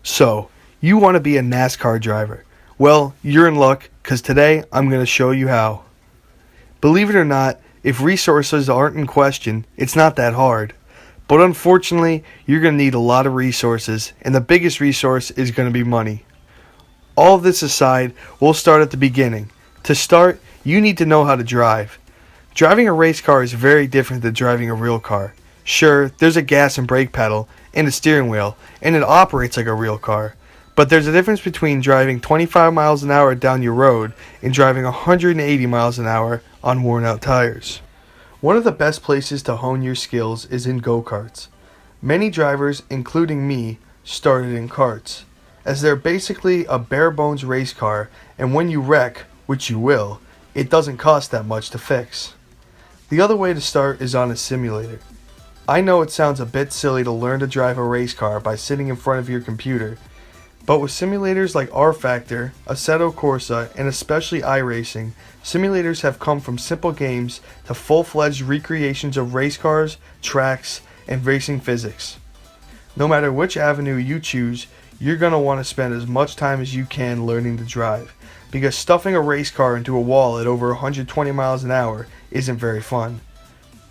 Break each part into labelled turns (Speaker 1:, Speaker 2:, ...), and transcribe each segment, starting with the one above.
Speaker 1: So, you want to be a NASCAR driver? Well, you're in luck because today I'm going to show you how. Believe it or not, if resources aren't in question, it's not that hard. But unfortunately, you're going to need a lot of resources, and the biggest resource is going to be money. All of this aside, we'll start at the beginning. To start, you need to know how to drive. Driving a race car is very different than driving a real car. Sure, there's a gas and brake pedal and a steering wheel, and it operates like a real car. But there's a difference between driving 25 miles an hour down your road and driving 180 miles an hour on worn out tires. One of the best places to hone your skills is in go-karts. Many drivers, including me, started in karts, as they're basically a bare-bones race car, and when you wreck, which you will, it doesn't cost that much to fix. The other way to start is on a simulator. I know it sounds a bit silly to learn to drive a race car by sitting in front of your computer, but with simulators like R-Factor, Assetto Corsa, and especially iRacing, simulators have come from simple games to full-fledged recreations of race cars, tracks, and racing physics. No matter which avenue you choose, you're going to want to spend as much time as you can learning to drive, because stuffing a race car into a wall at over 120 miles an hour isn't very fun.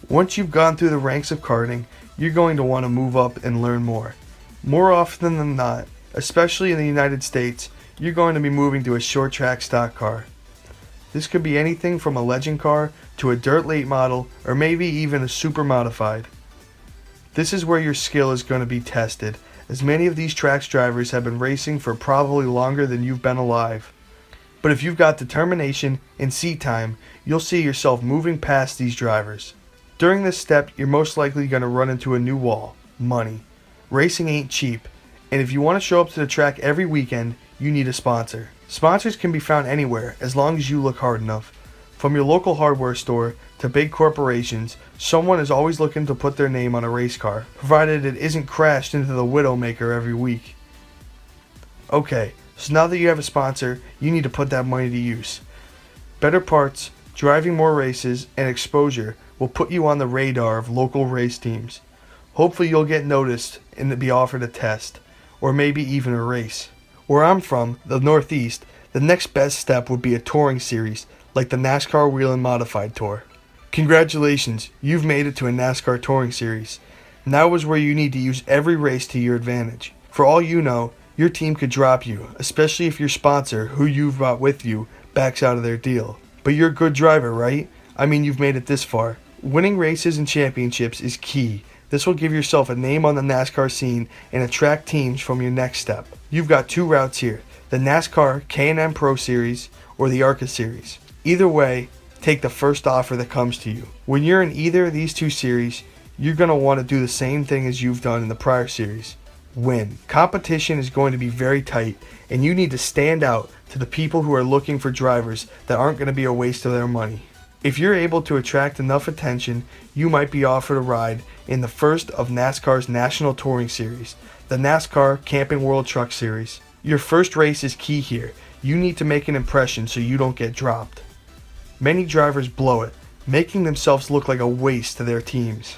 Speaker 1: Once you've gone through the ranks of karting, you're going to want to move up and learn more. More often than not, especially in the United States, you're going to be moving to a short track stock car. This could be anything from a legend car to a dirt late model or maybe even a super modified. This is where your skill is going to be tested, as many of these tracks drivers have been racing for probably longer than you've been alive. But if you've got determination and seat time, you'll see yourself moving past these drivers. During this step, you're most likely going to run into a new wall: money. Racing ain't cheap, and if you want to show up to the track every weekend, you need a sponsor. Sponsors can be found anywhere as long as you look hard enough. From your local hardware store to big corporations, someone is always looking to put their name on a race car, provided it isn't crashed into the Widowmaker every week. Okay, so now that you have a sponsor, you need to put that money to use. Better parts, driving more races, and exposure will put you on the radar of local race teams. Hopefully you'll get noticed and be offered a test, or maybe even a race. Where I'm from, the Northeast, the next best step would be a touring series, like the NASCAR Wheel and Modified Tour. Congratulations, you've made it to a NASCAR touring series. Now is where you need to use every race to your advantage. For all you know, your team could drop you, especially if your sponsor, who you've brought with you, backs out of their deal. But you're a good driver, right? I mean, you've made it this far. Winning races and championships is key. This will give yourself a name on the NASCAR scene and attract teams from your next step. You've got two routes here: the NASCAR K&N Pro Series or the ARCA Series. Either way, take the first offer that comes to you. When you're in either of these two series, you're going to want to do the same thing as you've done in the prior series: win. Competition is going to be very tight, and you need to stand out to the people who are looking for drivers that aren't going to be a waste of their money. If you're able to attract enough attention, you might be offered a ride in the first of NASCAR's National Touring Series, the NASCAR Camping World Truck Series. Your first race is key here. You need to make an impression so you don't get dropped. Many drivers blow it, making themselves look like a waste to their teams.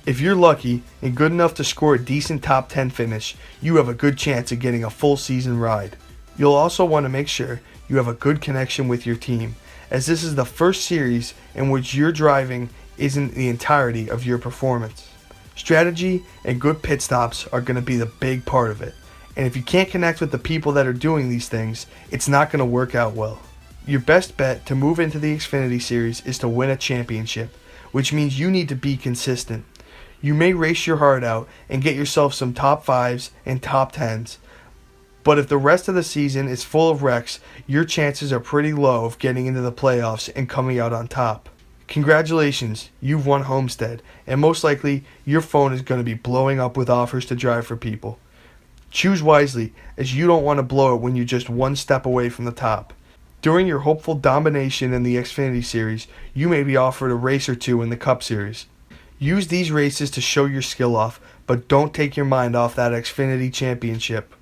Speaker 1: If you're lucky and good enough to score a decent top 10 finish, you have a good chance of getting a full season ride. You'll also want to make sure you have a good connection with your team, as this is the first series in which your driving isn't the entirety of your performance. Strategy and good pit stops are going to be the big part of it, and if you can't connect with the people that are doing these things, it's not going to work out well. Your best bet to move into the Xfinity Series is to win a championship, which means you need to be consistent. You may race your heart out and get yourself some top 5s and top 10s, but if the rest of the season is full of wrecks, your chances are pretty low of getting into the playoffs and coming out on top. Congratulations, you've won Homestead, and most likely your phone is going to be blowing up with offers to drive for people. Choose wisely, as you don't want to blow it when you're just one step away from the top. During your hopeful domination in the Xfinity Series, you may be offered a race or two in the Cup Series. Use these races to show your skill off, but don't take your mind off that Xfinity Championship.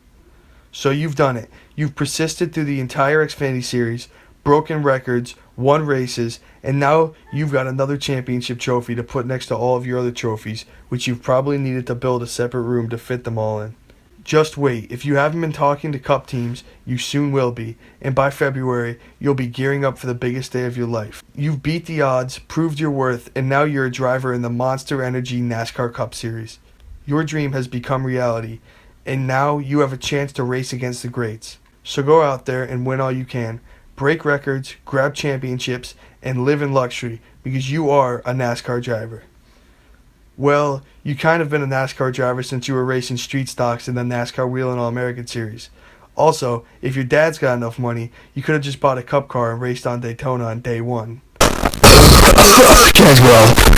Speaker 1: So you've done it. You've persisted through the entire Xfinity Series, broken records, won races, and now you've got another championship trophy to put next to all of your other trophies, which you've probably needed to build a separate room to fit them all in. Just wait. If you haven't been talking to Cup teams, you soon will be. And by February, you'll be gearing up for the biggest day of your life. You've beat the odds, proved your worth, and now you're a driver in the Monster Energy NASCAR Cup Series. Your dream has become reality, and now you have a chance to race against the greats. So go out there and win all you can. Break records, grab championships, and live in luxury because you are a NASCAR driver. Well, you kind of been a NASCAR driver since you were racing street stocks in the NASCAR Wheel and All-American Series. Also, if your dad's got enough money, you could have just bought a cup car and raced on Daytona on day one.
Speaker 2: Caswell.